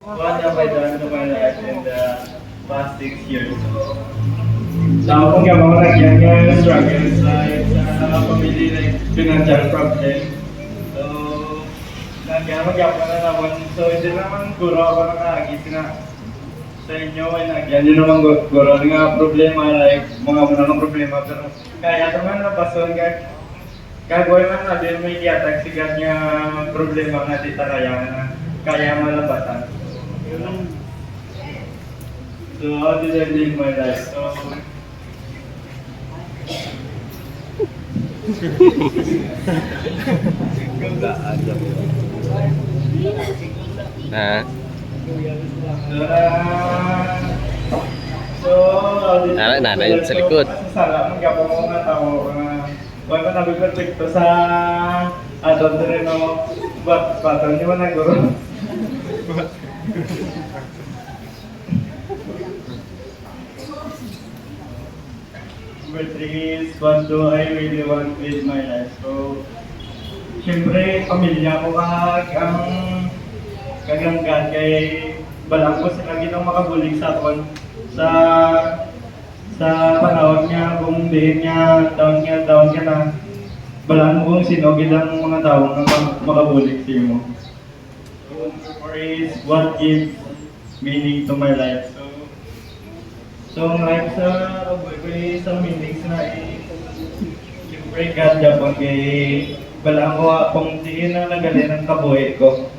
What have I done to my life in the past 6 years? So ako kung mga nagyan yung struggles sa family like financial problem. So nagyan na naman. So hindi naman guro ako nakagis na sa inyo ay nagyan yun naman guro nga problema like mga mga problema pero kaya naman napason ka gagawin man natin may iatag sigat nga problema nga dita kaya malabasan. So how did I live my life? So Nah, so Nah, yun sa likod. Sala mong gapo mo nga tao wala pa nabi perfecto sa adult rin no batang niyo man guro. Number 3 is what do I really want with my life? So, siyempre, pamilya ko ang kaganggan kay balang ko sila ginang makabulig sa akon sa panahon niya, kung dihin niya, down niya na balang mo kung sino gilang mga tao na makabulig sa mo. So, number 4 is what gives meaning to my life. So ang life sa kaboy ko isang meanings na siyempre God Japon kay balang ko akong diin na nagali ng kabuhi ko.